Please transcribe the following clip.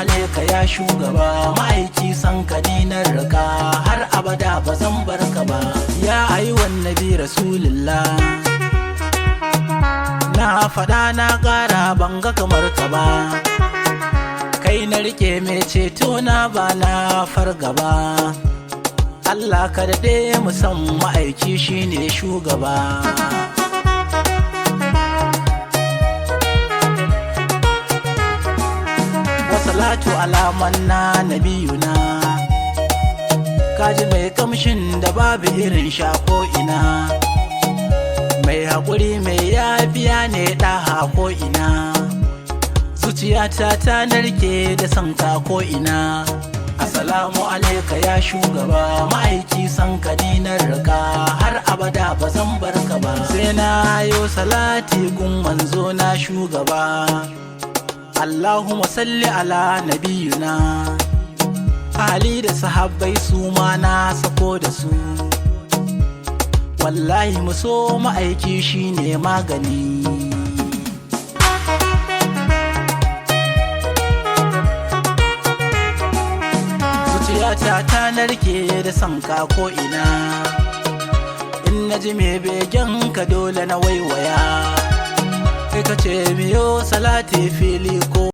alaika ya shugaba, ma'aiki san ka ni na rika, har abada ba zan barka ba. Ya ayyuhan nabi rasulullah, na faɗa na ƙara banga kamar ka ba, kai na rike mai ceto na ba na fargaba. Allah ka daɗe musan ma'aiki shine shugaba. Wasalatu alaman na nabiyuna, kaji mai kamshin da babu irin shako ina, mai haƙuri mai yafiya ne ɗaha ko ina, zuciyata ta narke da sanka ko ina. Assalamu alaika ya shugaba, ma'aiki san ka ni na rika, har abada ba zan barka ba. Sai na yo salati gun manzo na shugaba, Allahumma salli ala nabiyuna, Ali da sahabbai su ma na sako da su, wallahi mu so ma'aiki shine magani. Zuciyata ta narke da sanka ko ina, in na ji mai begen ka dole na waiwaya, kai ka ce miyo salati fili ko